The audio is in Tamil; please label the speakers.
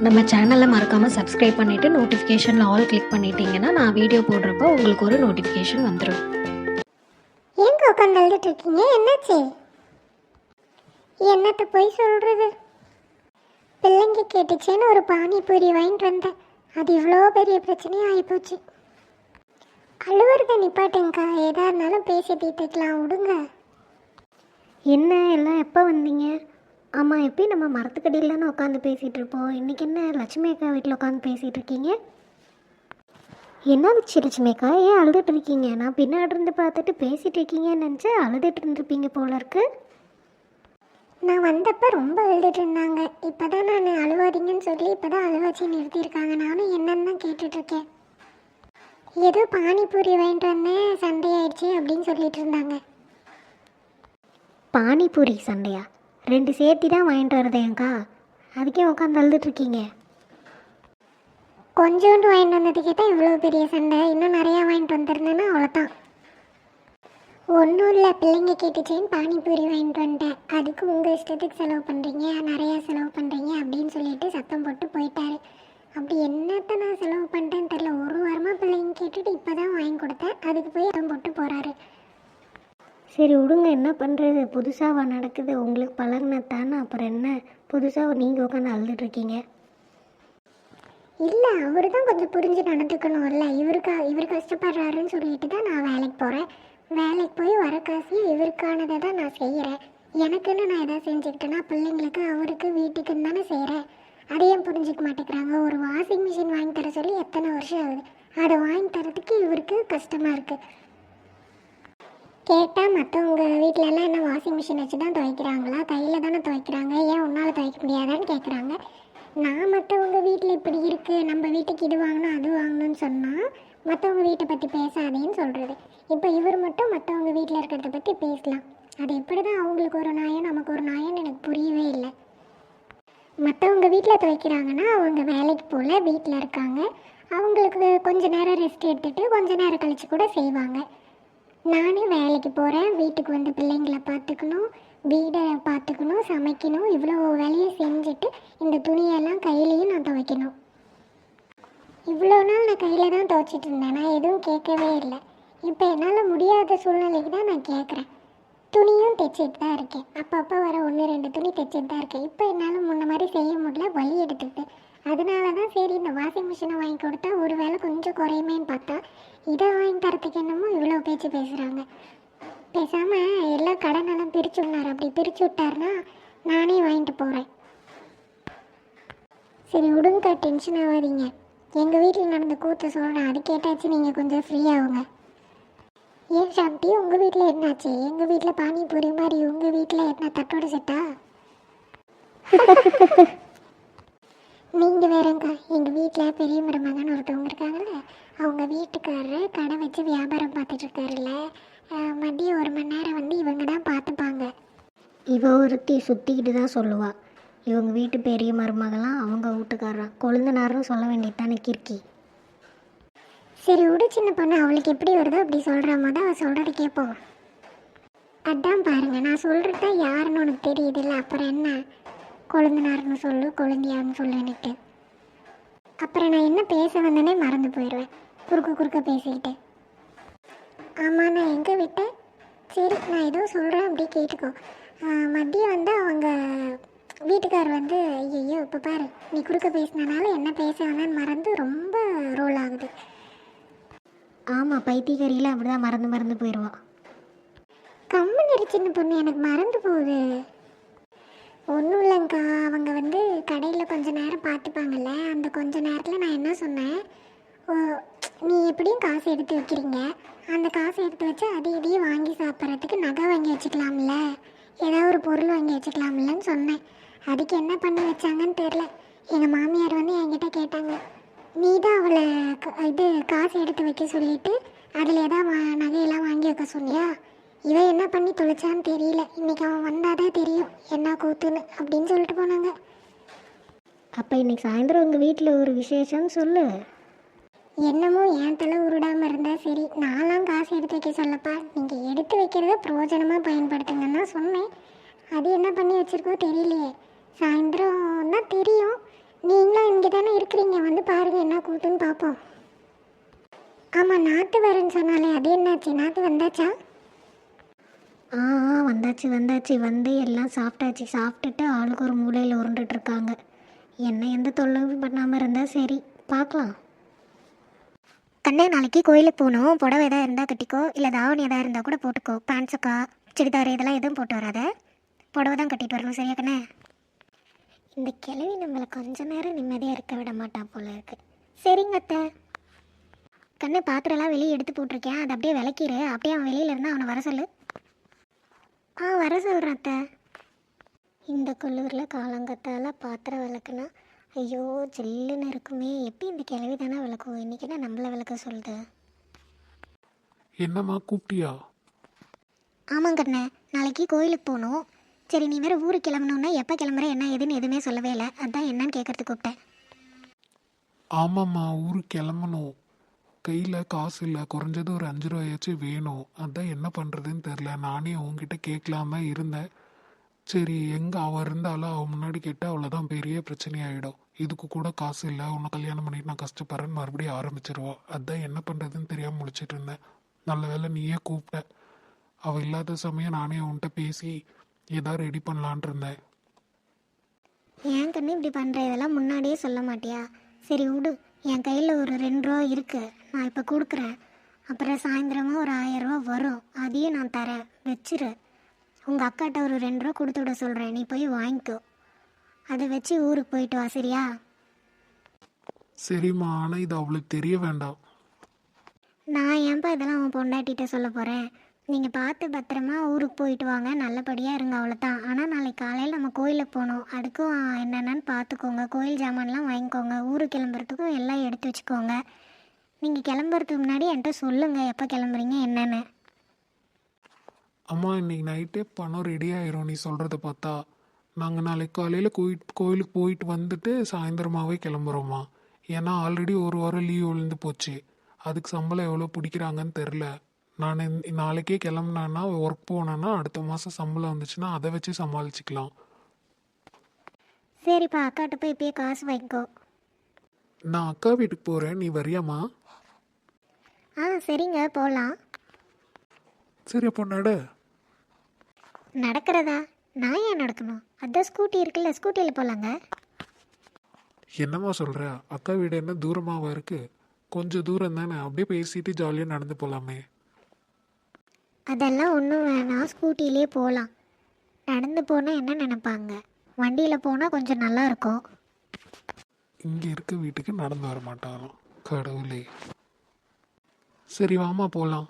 Speaker 1: நம்ம சேனலை மறக்காமல் சப்ஸ்கிரைப் பண்ணிவிட்டு நோட்டிஃபிகேஷனில் ஆல் கிளிக் பண்ணிட்டீங்கன்னா நான் வீடியோ போடுறப்போ உங்களுக்கு ஒரு நோட்டிஃபிகேஷன் வந்துடும்.
Speaker 2: ஏங்க உட்காந்து அழுதுட்டு இருக்கீங்க? என்னாச்சு? என்னத்தை போய் சொல்கிறது? பிள்ளைங்க கேட்டுச்சேன்னு ஒரு பானிபூரி வாங்கிட்டு வந்தேன். அது இவ்வளோ பெரிய பிரச்சனையாக ஆகிப்போச்சு. அழுவுறத நிப்பாட்டுங்கக்கா, எதாக இருந்தாலும் பேசி தீர்த்துக்கலாம், விடுங்க.
Speaker 3: என்ன எல்லாம் எப்போ வந்தீங்க? ஆமாம், எப்பயும் நம்ம மரத்துக்கடியில் தானே உட்காந்து பேசிகிட்டு இருப்போம். இன்றைக்கி என்ன லட்சுமி அக்கா வீட்டில் உட்காந்து பேசிகிட்டு இருக்கீங்க? என்னாச்சு லட்சுமி அக்கா, ஏன் அழுதுட்டு இருக்கீங்க? நான் பின்னாடி இருந்து பார்த்துட்டு பேசிகிட்டு இருக்கீங்கன்னு நினச்சேன், அழுதுட்டு இருந்துருப்பீங்க போல இருக்கு.
Speaker 2: நான் வந்தப்போ ரொம்ப அழுதுட்டு இருந்தாங்க. இப்போ தான் நான் அழுவாதீங்கன்னு சொல்லி இப்போ தான் அழுவாச்சி நிறுத்தியிருக்காங்க. நானும் என்னன்னு தான் கேட்டுட்ருக்கேன். ஏதோ பானிபூரி வாங்கிட்டு வந்தேன், சண்டையாயிடுச்சு அப்படின்னு சொல்லிட்டு இருந்தாங்க.
Speaker 3: பானிபூரி சண்டையா? 2 சேர்த்தி தான் வாங்கிட்டு வரதேங்க்கா, அதுக்கே உட்காந்து அழுதுட்ருக்கீங்க?
Speaker 2: கொஞ்சோண்டு வாங்கிட்டு வந்ததுக்கே தான் இவ்வளோ பெரிய சண்டை. இன்னும் நிறையா வாங்கிட்டு வந்துருந்தேன்னா அவ்வளோதான். ஒன்றும் இல்லை, பிள்ளைங்க கேட்டுச்சேன்னு பானிபூரி வாங்கிட்டு வந்துட்டேன். அதுக்கு உங்கள் இஷ்டத்துக்கு செலவு பண்ணுறீங்க, நிறையா செலவு பண்ணுறீங்க அப்படின்னு சொல்லிட்டு சத்தம் போட்டு போயிட்டாரு. அப்படி என்னத்தை நான் செலவு பண்ணிட்டேன்னு தெரில. ஒரு வாரமாக பிள்ளைங்க கேட்டுட்டு இப்போ தான் வாங்கி கொடுத்தேன். அதுக்கு போய் சத்தம் போட்டு போகிறாரு.
Speaker 3: சரி விடுங்க, என்ன பண்ணுறது, புதுசாக நடக்குது, உங்களுக்கு பழகினதானே, அப்புறம் என்ன புதுசாக நீங்கள் உட்காந்து அழுதுட்ருக்கீங்க?
Speaker 2: இல்லை, அவர் தான் கொஞ்சம் புரிஞ்சு நடந்துக்கணும் இல்லை? இவர் கஷ்டப்படுறாருன்னு சொல்லிட்டு தான் நான் வேலைக்கு போகிறேன். வேலைக்கு போய் வர காசையும் இவருக்கானதை தான் நான் செய்கிறேன். எனக்குன்னு நான் எதாவது செஞ்சுக்கிட்டேன்னா பிள்ளைங்களுக்கு அவருக்கு வீட்டுக்குன்னு தானே செய்கிறேன். அதையும் புரிஞ்சிக்க மாட்டேங்கிறாங்க. ஒரு வாஷிங் மிஷின் வாங்கி தர சொல்லி எத்தனை வருஷம் ஆகுது. அதை வாங்கி தரதுக்கு இவருக்கு கஷ்டமாக இருக்குது. கேட்டால் மற்றவங்க வீட்டிலலாம் என்ன வாஷிங் மிஷின் வச்சு தான் துவைக்கிறாங்களா? கையில் தானே துவைக்கிறாங்க, ஏன் உன்னால் துவைக்க முடியாதான்னு கேட்குறாங்க. நான் மற்றவங்க வீட்டில் இப்படி இருக்குது, நம்ம வீட்டுக்கு இது வாங்கணும் அது வாங்கணும்னு சொன்னால் மற்றவங்க வீட்டை பற்றி பேசாதேன்னு சொல்கிறது. இப்போ இவர் மட்டும் மற்றவங்க வீட்டில் இருக்கிறத பற்றி பேசலாம். அது எப்படி தான் அவங்களுக்கு ஒரு நியாயம் நமக்கு ஒரு நியாயம்னு எனக்கு புரியவே இல்லை. மற்றவங்க வீட்டில் துவைக்கிறாங்கன்னா அவங்க வேலைக்கு போல் வீட்டில் இருக்காங்க. அவங்களுக்கு கொஞ்சம் நேரம் ரெஸ்ட் எடுத்துகிட்டு கொஞ்சம் நேரம் கழித்து கூட செய்வாங்க. நானே வேலைக்கு போகிறேன், வீட்டுக்கு வந்து பிள்ளைங்களை பார்த்துக்கணும், வீடை பார்த்துக்கணும், சமைக்கணும், இவ்வளோ வேலையை செஞ்சுட்டு இந்த துணியெல்லாம் கையிலையும் நான் துவைக்கணும். இவ்வளோ நாள் நான் கையில் தான் துவைச்சிட்டு இருந்தேன், நான் எதுவும் கேட்கவே இல்லை. இப்போ என்னால் முடியாத சூழ்நிலைக்கு தான் நான் கேட்குறேன். துணியும் தைச்சிட்டு தான் இருக்கேன், அப்பப்போ வர 1-2 துணி தைச்சிட்டு தான் இருக்கேன். இப்போ என்னால் முன்ன மாதிரி செய்ய முடியல, வலி எடுத்துக்கிட்டு. அதனால தான் சரி இந்த வாஷிங் மிஷினை வாங்கி கொடுத்தா ஒரு வேளை கொஞ்சம் குறையுமேன்னு பார்த்தா இதை வாங்கி தரத்துக்கு என்னமோ இவ்வளோ பேச்சு பேசுகிறாங்க. பேசாமல் எல்லாம் கடனெல்லாம் பிரித்து விட்னார். அப்படி பிரித்து விட்டார்னா நானே வாங்கிட்டு போகிறேன். சரி விடுங்கக்கா, டென்ஷன் ஆகாதீங்க. எங்கள் வீட்டில் நடந்த கூத்த சொல்கிறேன், அது கேட்டாச்சு நீங்கள் கொஞ்சம் ஃப்ரீயாகுங்க. ஏன் சாந்தி, உங்கள் வீட்டில் என்னாச்சு? எங்கள் வீட்டில் பானிபூரி மாதிரி உங்கள் வீட்டில் என்ன தட்டோட செட்டா? நீங்கள் வேறங்க, எங்கள் வீட்டில் பெரிய மருமகன் ஒருத்தவங்க இருக்காங்கல்ல, அவங்க வீட்டுக்காரரு கடை வச்சு வியாபாரம் பார்த்துட்ருக்காருல்ல, மதியம் 1 மணி நேரம் வந்து இவங்க தான் பார்த்துப்பாங்க.
Speaker 3: இவ ஒருத்தி சுற்றிக்கிட்டு தான் சொல்லுவாள், இவங்க வீட்டு பெரிய மருமகளாம் அவங்க வீட்டுக்காரன் கொழுந்தனாருன்னு சொல்ல வேண்டியதானே கிறுக்கி.
Speaker 2: சரி விடு சின்ன பொண்ணு, அவளுக்கு எப்படி வருதோ அப்படி சொல்கிற மாதிரி அவள் சொல்கிறது கேட்போம். அதான் பாருங்கள், நான் சொல்கிறது தான் யாருன்னு உனக்கு தெரியுதுல்ல, அப்புறம் என்ன கொழுந்தனார்னு சொல்லு கொழுந்தியான்னு சொல்லுன்னுட்டு. அப்புறம் நான் என்ன பேச வந்தேனே மறந்து போயிடுவேன், குறுக்க பேசிக்கிட்டு. ஆமாம், நான் எங்கே விட்டேன்? சரி, நான் ஏதோ சொல்கிறேன், அப்படியே கேட்டுக்கோ. மதியம் வந்து அவங்க வீட்டுக்கார் வந்து ஐயோ இப்போ பாரு, நீ குறுக்க பேசினனால என்ன பேச வந்தேன்னு மறந்து ரொம்ப ரோல் ஆகுது.
Speaker 3: ஆமாம், பைத்தியக்காரியில் அப்படி தான் மறந்து போயிடுவாள்.
Speaker 2: கம்மன் சின்ன பொண்ணு, எனக்கு மறந்து போகுது. ஒன்றும் இல்லைங்க்கா, அவங்க வந்து கடையில் கொஞ்சம் நேரம் பார்த்துப்பாங்கல்ல, அந்த கொஞ்ச நேரத்தில் நான் என்ன சொன்னேன், நீ எப்படியும் காசு எடுத்து வைக்கிறீங்க, அந்த காசை எடுத்து வச்சு இதையும் வாங்கி சாப்பிட்றதுக்கு நகை வாங்கி வச்சுக்கலாம்ல, ஏதாவது ஒரு பொருள் வாங்கி வச்சுக்கலாம்லன்னு சொன்னேன். அதுக்கு என்ன பண்ணி வச்சாங்கன்னு தெரில. எங்கள் மாமியார் வந்து என்கிட்ட கேட்டாங்க, நீ தான் அவளை காசு எடுத்து வைக்க சொல்லிவிட்டு அதில் ஏதாவது நகையெல்லாம் வாங்கி வைக்க சொன்னியா? இவன் என்ன பண்ணி தொலைச்சான்னு தெரியல, இன்றைக்கி அவன் வந்தாதான் தெரியும் என்ன கூத்துன்னு அப்படின்னு சொல்லிட்டு போனாங்க.
Speaker 3: அப்போ இன்றைக்கி சாயந்தரம் உங்கள் வீட்டில் ஒரு விசேஷம்னு சொல்லு.
Speaker 2: என்னமோ என் தலை உருடாமல் இருந்தால் சரி, நான்லாம் காசு எடுத்து வைக்க சொல்லப்பா, நீங்கள் எடுத்து வைக்கிறத பிரயோஜனமாக பயன்படுத்துங்கன்னு தான் சொன்னேன். அது என்ன பண்ணி வச்சுருக்கோ தெரியலையே, சாயந்தரம் தான் தெரியும். நீங்களும் கூத்துன்னு பார்ப்போம். ஆமாம், நாற்று வரேன்னு சொன்னாலே அது என்னாச்சு? நாற்று வந்தாச்சா?
Speaker 3: ஆ வந்தாச்சு வந்தாச்சு, வந்து எல்லாம் சாப்பிட்டாச்சு. சாப்பிட்டுட்டு ஆளுக்கு ஒரு மூலையில் உருண்டுட்டு இருக்காங்க. என்ன எந்த தொல்லையும் பண்ணாமல் இருந்தால் சரி. பார்க்கலாம். கண்ணே, நாளைக்கு கோயிலுக்கு போகணும். புடவை எதாவது இருந்தால் கட்டிக்கோ, இல்லை தாவணி எதாவது இருந்தால் கூட போட்டுக்கோ. பேண்ட்ஸுக்கா சுடிதார் இதெல்லாம் எதுவும் போட்டு வராத. புடவை தான் கட்டிட்டு வரணும், சரியா கண்ணே? இந்த கிழவி நம்மளை கொஞ்ச நேரம் நிம்மதியாக இருக்க விட மாட்டா போல இருக்கு. சரிங்க அத்தை. கண்ணு, பாத்திரம்லாம் வெளியே எடுத்து போட்டிருக்கேன், அதை அப்படியே விளக்கிடு. அப்படியே அவன் வெளியில் இருந்தால் அவனை வர சொல்லு. வர சொல்கிறேன் அத்தை. இந்த குளிரில் காலங்கத்தால் பாத்திரம் விளக்குனா ஐயோ ஜில்லுன்னு இருக்குமே. எப்படி இந்த கிழவி தானே விளக்கும், இன்றைக்கி என்ன நம்மளை விளக்க சொல்லுது?
Speaker 4: என்னம்மா கூப்பிட்டியா?
Speaker 3: ஆமாங்கண்ணே, நாளைக்கு கோயிலுக்கு போகணும். சரி, நீ வேறு ஊருக்கு கிளம்பணுன்னா எப்போ கிளம்புற என்ன ஏதுன்னு எதுவுமே சொல்லவே இல்லை. அதான் என்னன்னு கேட்கறதுக்கு கூப்பிட்டேன்.
Speaker 4: ஆமாம்மா, ஊருக்கு கிளம்பணும். கையில் காசு இல்லை, குறைஞ்சது ஒரு 5 ரூபாயாச்சும் வேணும். அதான் என்ன பண்ணுறதுன்னு தெரில. நானே உங்ககிட்ட கேட்கலாம இருந்தேன். சரி, எங்கே அவள் இருந்தாலும் அவள் முன்னாடி கேட்டால் அவ்வளோதான் பெரிய பிரச்சனையாயிடும். இதுக்கு கூட காசு இல்லை, உன்னை கல்யாணம் பண்ணிட்டு நான் கஷ்டப்படுறேன்னு மறுபடியும் ஆரம்பிச்சிருவோம். அதான் என்ன பண்ணுறதுன்னு தெரியாமல் முழிச்சிட்டு இருந்தேன். நல்ல வேளை நீயே கூப்பிட்ட. அவள் இல்லாத சமயம் நானே உன்கிட்ட பேசி ஏதாவது ரெடி பண்ணலான் இருந்தேன்.
Speaker 3: ஏன் கண்ணு இப்படி பண்ணுற? இதெல்லாம் முன்னாடியே சொல்ல மாட்டியா? சரி விடு, என் கையில் ஒரு 2 ரூபா இருக்குது, நான் இப்போ கொடுக்குறேன். அப்புறம் சாயந்தரமாக ஒரு 1000 ரூபா வரும், அதையும் நான் தரேன், வச்சிரு. உங்கள் அக்காட்ட ஒரு 2 ரூபா கொடுத்து விட சொல்கிறேன், நீ போய் வாங்கிக்கோ. அதை வச்சு ஊருக்கு போயிட்டு வா, சரியா?
Speaker 4: சரிம்மா, ஆனால் இது அவளுக்கு தெரிய வேண்டாம்.
Speaker 3: நான் ஏன்பா இதெல்லாம் அவன் பொண்டாட்டிகிட்ட சொல்ல போகிறேன்? நீங்கள் பார்த்து பத்திரமா ஊருக்கு போயிட்டு வாங்க, நல்லபடியாக இருங்க, அவ்வளோதான். ஆனால் நாளைக்கு காலையில் நம்ம கோயிலுக்கு போகணும். அதுக்கும் என்னென்னு பார்த்துக்கோங்க. கோயில் ஜாமான்லாம் வாங்கிக்கோங்க. ஊருக்கு கிளம்புறதுக்கும் எல்லாம் எடுத்து வச்சுக்கோங்க. நீங்கள் கிளம்புறதுக்கு முன்னாடி என்கிட்ட சொல்லுங்கள் எப்போ கிளம்புறீங்க என்னென்னு.
Speaker 4: அம்மா, இன்னைக்கு நைட்டே பணம் ரெடி ஆயிரும் நீ சொல்கிறத பார்த்தா. நாங்கள் நாளைக்கு காலையில் கோயிலுக்கு போயிட்டு வந்துட்டு சாயந்தரமாகவே கிளம்புறோம்மா. ஏன்னா ஆல்ரெடி ஒரு வாரம் லீவ் விழுந்து போச்சு. அதுக்கு சம்பளம் எவ்வளோ பிடிக்கிறாங்கன்னு தெரில. நான் நாளைக்கே கிளம்புனேன்னா ஒர்க் போனேன்னா அடுத்த மாதம் சம்பளம் வந்துச்சுன்னா அதை வச்சு சமாளிச்சுக்கலாம்.
Speaker 3: சரிப்பா, அக்காட்ட போய் இப்பயே காசு வாங்கிக்கோ.
Speaker 4: நான் அக்கா வீட்டுக்கு போகிறேன், நீ வரியாம்மா?
Speaker 3: சரிங்க, போகலாம்.
Speaker 4: சரி, அப்போ நட.
Speaker 3: நடக்கிறதா? நான் ஏன் நடக்கணும்? அதான் ஸ்கூட்டி இருக்குல்ல, ஸ்கூட்டியில் போகலாங்க.
Speaker 4: என்னம்மா சொல்கிற? அக்கா வீடு என்ன தூரமாவா இருக்குது? கொஞ்சம் தூரம் தானே, அப்படியே பேசிட்டு ஜாலியாக நடந்து போகலாமே.
Speaker 3: அதெல்லாம் ஒன்றும் வேணாம், ஸ்கூட்டிலே போகலாம். நடந்து போனால் என்ன நினைப்பாங்க? வண்டியில் போனால் கொஞ்சம் நல்லா இருக்கும்.
Speaker 4: இங்கே இருக்க வீட்டுக்கு நடந்து வர மாட்டாராம், கடவுளே. சரி வாமா போகலாம்.